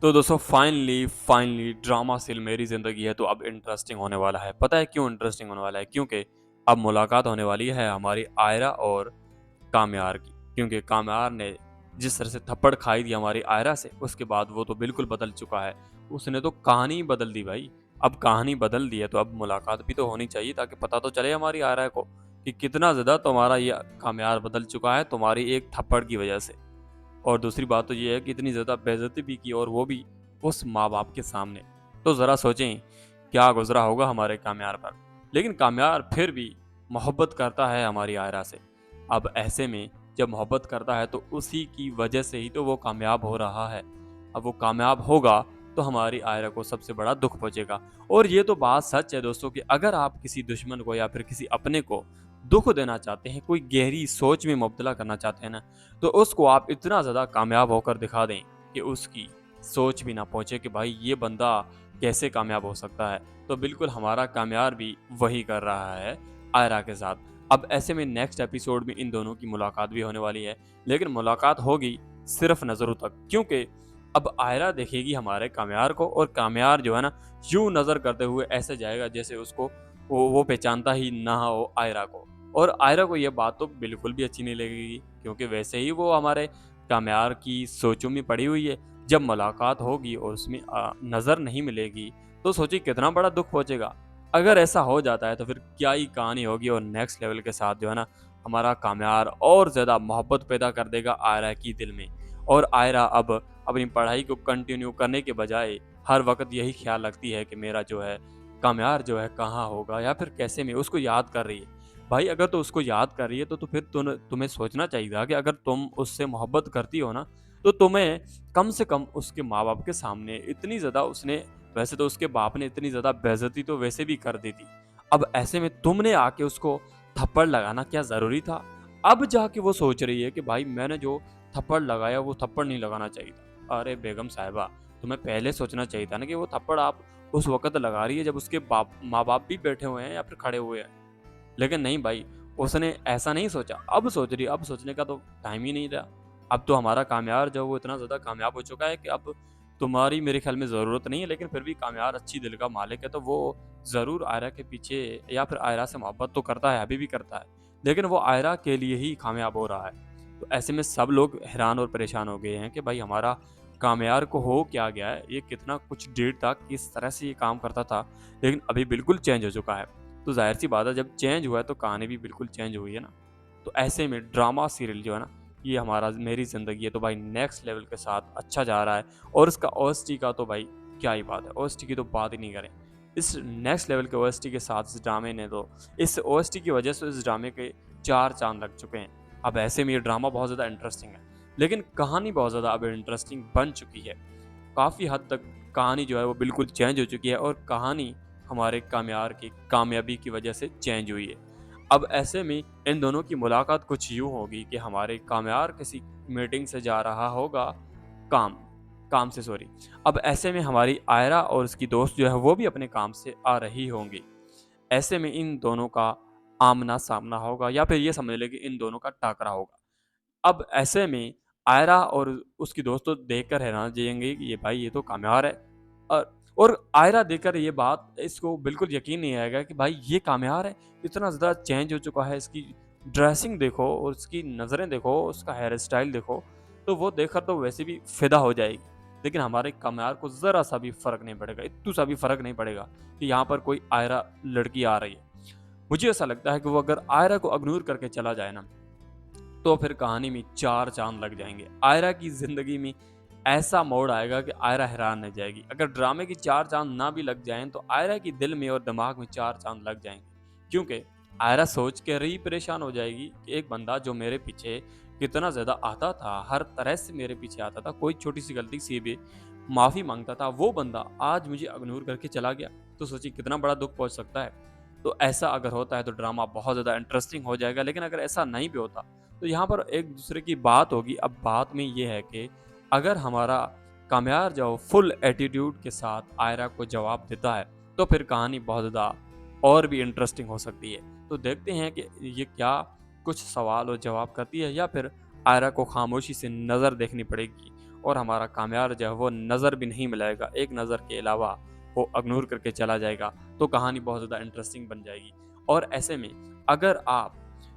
तो दोस्तों finally drama सिल मेरी ज़िंदगी है तो अब इंटरेस्टिंग होने वाला है। पता है क्यों इंटरेस्टिंग होने वाला है? क्योंकि अब मुलाकात होने वाली है हमारी आयरा और काम्यार की। क्योंकि काम्यार ने जिस तरह से थप्पड़ खाई थी हमारी आयरा से, उसके बाद वो तो बिल्कुल बदल चुका है। उसने तो कहानी ही बदल दी भाई। अब कहानी बदल दी है तो अब मुलाकात भी तो होनी चाहिए ताकि पता तो चले हमारी आयरा को कि कितना ज़्यादा तुम्हारा ये काम्यार बदल चुका है तुम्हारी एक थप्पड़ की वज़ह से। और दूसरी बात तो ये है कि इतनी ज़्यादा बेइज़्ज़ती भी की और वो भी उस माँ-बाप के सामने। तो ज़रा सोचें, क्या गुज़रा होगा हमारे काम्यार पर। लेकिन काम्यार फिर भी मोहब्बत करता है हमारी आयरा से। अब ऐसे में जब मोहब्बत करता है तो उसी की वजह से ही तो वो कामयाब हो रहा है। अब वो कामयाब होगा तो हमारी आयरा को सबसे बड़ा दुःख पहुँचेगा। और ये तो बात सच है दोस्तों कि अगर आप किसी दुश्मन को या फिर किसी अपने को दुःख देना चाहते हैं, कोई गहरी सोच में मुब्तला करना चाहते हैं ना, तो उसको आप इतना ज़्यादा कामयाब होकर दिखा दें कि उसकी सोच भी ना पहुँचे कि भाई ये बंदा कैसे कामयाब हो सकता है। तो बिल्कुल हमारा कामयार भी वही कर रहा है आयरा के साथ। अब ऐसे में नेक्स्ट एपिसोड में इन दोनों की मुलाकात भी होने वाली है, लेकिन मुलाकात होगी सिर्फ़ नज़रों तक। क्योंकि अब आयरा देखेगी हमारे कामयार को और कामयार जो है ना, यूँ नज़र करते हुए ऐसे जाएगा जैसे उसको वो पहचानता ही ना हो आयरा को। और आयरा को ये बात तो बिल्कुल भी अच्छी नहीं लगेगी क्योंकि वैसे ही वो हमारे कामयार की सोचों में पड़ी हुई है। जब मुलाकात होगी और उसमें नज़र नहीं मिलेगी तो सोचिए कितना बड़ा दुःख पहुँचेगा। अगर ऐसा हो जाता है तो फिर क्या ही कहानी होगी और नेक्स्ट लेवल के साथ जो है ना हमारा कामयार और ज़्यादा मोहब्बत पैदा कर देगा आयरा की दिल में। और आयरा अब अपनी पढ़ाई को कंटिन्यू करने के बजाय हर वक़्त यही ख़्याल रखती है कि मेरा जो है कामयार जो है कहाँ होगा या फिर कैसे में उसको याद कर रही है। भाई अगर तो उसको याद कर रही है तो फिर तुम्हें सोचना चाहिए था कि अगर तुम उससे मोहब्बत करती हो ना, तो तुम्हें कम से कम उसके माँ-बाप के सामने इतनी ज़्यादा उसने वैसे तो उसके बाप ने इतनी ज़्यादा बेइज़्ज़ती तो वैसे भी कर दी थी। अब ऐसे में तुमने आके उसको थप्पड़ लगाना क्या ज़रूरी था? अब जाके वो सोच रही है कि भाई मैंने जो थप्पड़ लगाया वो थप्पड़ नहीं लगाना चाहिए था। अरे बेगम साहिबा, तुम्हें पहले सोचना चाहिए था ना कि वो थप्पड़ आप उस वक़्त लगा रही है जब उसके माँ-बाप भी बैठे हुए हैं या फिर खड़े हुए हैं। लेकिन नहीं भाई, उसने ऐसा नहीं सोचा, अब सोच रही है, अब सोचने का तो टाइम ही नहीं रहा। अब तो हमारा कामयार जो है वो इतना ज़्यादा कामयाब हो चुका है कि अब तुम्हारी मेरे ख़्याल में ज़रूरत नहीं है, लेकिन फिर भी कामयार अच्छी दिल का मालिक है, तो वो ज़रूर आयरा के पीछे या फिर आयरा से मोहब्बत तो करता है, अभी भी करता है, लेकिन वो आयरा के लिए ही कामयाब हो रहा है। तो ऐसे में सब लोग हैरान और परेशान हो गए हैं कि भाई हमारा कामयार को हो क्या गया है? ये कितना कुछ देर तक किस तरह से ये काम करता था, लेकिन अभी बिल्कुल चेंज हो चुका है। तो ज़ाहिर-सी बात है जब चेंज हुआ है तो कहानी भी बिल्कुल चेंज हुई है ना। तो ऐसे में ड्रामा सीरियल जो है ना, ये हमारा मेरी ज़िंदगी है तो भाई नेक्स्ट लेवल के साथ अच्छा जा रहा है और इसका ओएसटी का तो भाई क्या ही बात है, ओएसटी की तो बात ही नहीं करें। इस नेक्स्ट लेवल के ओएसटी के साथ इस ड्रामे ने तो इस ओएसटी की वजह से इस ड्रामे के 4 चाँद लग चुके हैं। अब ऐसे में ये ड्रामा बहुत ज़्यादा इंटरेस्टिंग है, लेकिन कहानी बहुत ज़्यादा अब इंटरेस्टिंग बन चुकी है। काफ़ी हद तक कहानी जो है वो बिल्कुल चेंज हो चुकी है और कहानी हमारे कामयार की कामयाबी की वजह से चेंज हुई है। अब ऐसे में इन दोनों की मुलाकात कुछ यूँ होगी कि हमारे कामयार किसी मीटिंग से जा रहा होगा काम काम से सॉरी। अब ऐसे में हमारी आयरा और उसकी दोस्त जो है वो भी अपने काम से आ रही होंगी। ऐसे में इन दोनों का आमना-सामना होगा या फिर ये समझ लें कि इन दोनों का टाकरा होगा। अब ऐसे में आयरा और उसकी दोस्त तो देखकर हैरान जाएँगे कि ये भाई ये तो कामयार है। अ, और आयरा देखकर ये बात इसको बिल्कुल यकीन नहीं आएगा कि भाई ये कामयार है, इतना ज़्यादा चेंज हो चुका है, इसकी ड्रेसिंग देखो और उसकी नज़रें देखो, उसका हेयर स्टाइल देखो, तो वो देखकर तो वैसे भी फ़िदा हो जाएगी। लेकिन हमारे कामयार को ज़रा-सा भी फ़र्क नहीं पड़ेगा, इत्तू सा भी फ़र्क नहीं पड़ेगा कि यहाँ पर कोई आयरा लड़की आ रही है। मुझे ऐसा लगता है कि वो अगर आयरा को इग्नोर करके चला जाए ना, तो फिर कहानी में 4 चाँद लग जाएँगे। आयरा की ज़िंदगी में ऐसा मोड़ आएगा कि आयरा हैरान रह जाएगी। अगर ड्रामे की 4 चाँद ना भी लग जाएँ, तो आयरा के दिल में और दिमाग में 4 चाँद लग जाएँगे। क्योंकि आयरा सोच कर ही परेशान हो जाएगी कि एक बंदा जो मेरे पीछे कितना ज़्यादा आता था, हर तरह से मेरे पीछे आता था, कोई छोटी-सी गलती से भी माफ़ी माँगता था, वो बंदा आज मुझे इग्नोर करके चला गया। तो सोचिए कितना बड़ा दुःख पहुँच सकता है। तो ऐसा अगर होता है तो ड्रामा बहुत ज़्यादा इंटरेस्टिंग हो जाएगा, लेकिन अगर ऐसा नहीं भी होता तो यहाँ पर एक दूसरे की बात होगी। अब बात में ये है कि अगर हमारा कामयार जो फुल एटीट्यूड के साथ आयरा को जवाब देता है तो फिर कहानी बहुत ज़्यादा और भी इंटरेस्टिंग हो सकती है। तो देखते हैं कि ये क्या कुछ सवाल और जवाब करती है या फिर आयरा को खामोशी से नज़र देखनी पड़ेगी और हमारा कामयार जो है वो नज़र भी नहीं मिलाएगा, एक नज़र के अलावा वो इग्नोर करके चला जाएगा, तो कहानी बहुत ज़्यादा इंटरेस्टिंग बन जाएगी। और ऐसे में अगर आप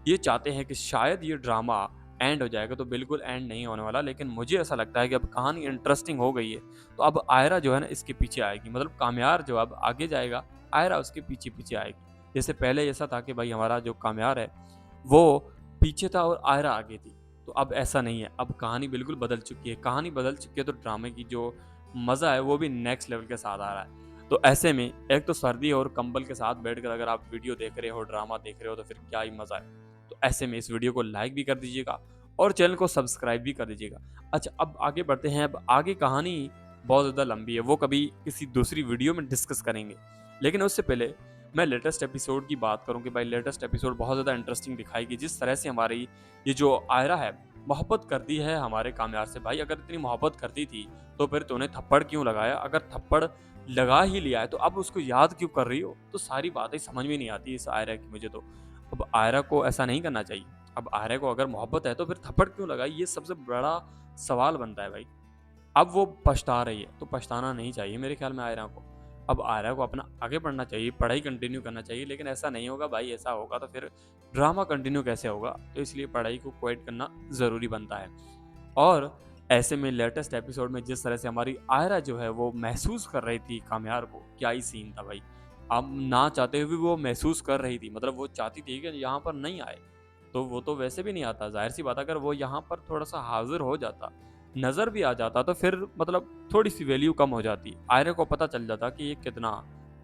ये चाहते हैं कि शायद ये ड्रामा एंड हो जाएगा, तो बिल्कुल एंड नहीं होने वाला, लेकिन मुझे ऐसा लगता है कि अब कहानी इंटरेस्टिंग हो गई है, तो अब आयरा जो है ना इसके पीछे आएगी, मतलब कामयार जो अब आगे जाएगा, आयरा उसके पीछे-पीछे आएगी। जैसे पहले ऐसा था कि भाई हमारा जो कामयार है, वो पीछे था और आयरा आगे थी। तो अब ऐसा नहीं है, अब कहानी बिल्कुल बदल चुकी है। कहानी बदल चुकी है तो ड्रामे की जो मज़ा है वो भी नेक्स्ट लेवल के साथ आ रहा है। तो ऐसे में एक तो सर्दी और कंबल के साथ बैठकर अगर आप वीडियो देख रहे हो, ड्रामा देख रहे हो, तो फिर क्या ही मज़ा है। तो ऐसे में इस वीडियो को लाइक भी कर दीजिएगा और चैनल को सब्सक्राइब भी कर दीजिएगा। अच्छा, अब आगे बढ़ते हैं। अब आगे कहानी बहुत ज़्यादा लंबी है, वो कभी किसी दूसरी वीडियो में डिस्कस करेंगे। लेकिन उससे पहले मैं लेटेस्ट एपिसोड की बात करूँ कि भाई लेटेस्ट एपिसोड बहुत ज़्यादा इंटरेस्टिंग दिखाएगी। जिस तरह से हमारी ये जो आयरा है, मोहब्बत करती है हमारे कामयार से। भाई अगर इतनी मोहब्बत करती थी, तो फिर तूने थप्पड़ क्यों लगाया? अगर थप्पड़ लगा ही लिया है, तो अब उसको याद क्यों कर रही हो? तो सारी बातें समझ में नहीं आती इस आयरा की मुझे तो। अब आयरा को ऐसा नहीं करना चाहिए। अब आयरा को अगर मोहब्बत है, तो फिर थप्पड़ क्यों लगाई? ये सबसे बड़ा सवाल बनता है भाई। अब वो पछता रही है, तो पछताना नहीं चाहिए मेरे ख्याल में आयरा को। अब आयरा को अपना आगे बढ़ना चाहिए, पढ़ाई कंटिन्यू करना चाहिए, लेकिन ऐसा नहीं होगा भाई, ऐसा होगा तो फिर ड्रामा कंटिन्यू कैसे होगा? तो इसलिए पढ़ाई को क्विट करना ज़रूरी बनता है। और ऐसे में लेटेस्ट एपिसोड में जिस तरह से हमारी आयरा जो है वो महसूस कर रही थी कामयार को, क्या ही सीन था भाई। अब ना चाहते हुए भी वो महसूस कर रही थी, मतलब वो चाहती थी कि यहाँ पर नहीं आए, तो वो तो वैसे भी नहीं आता। ज़ाहिर-सी बात है, अगर वो यहाँ पर थोड़ा-सा हाज़िर हो जाता, नज़र भी आ जाता, तो फिर मतलब थोड़ी-सी वैल्यू कम हो जाती। आयरा को पता चल जाता कि ये कितना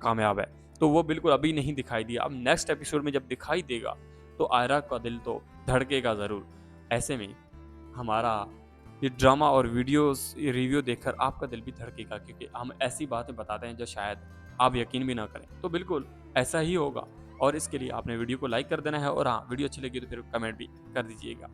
कामयाब है। तो वो बिल्कुल अभी नहीं दिखाई दिया। अब नेक्स्ट एपिसोड में जब दिखाई देगा, तो आयरा का दिल तो धड़केगा ज़रूर। ऐसे में हमारा ये ड्रामा और वीडियोज़ ये रिव्यू देखकर आपका दिल भी धड़केगा, क्योंकि हम ऐसी बातें बताते हैं जो शायद आप यकीन भी ना करें। तो बिल्कुल ऐसा ही होगा, और इसके लिए आपने वीडियो को लाइक कर देना है, और हाँ, वीडियो अच्छी लगी तो फिर कमेंट भी कर दीजिएगा।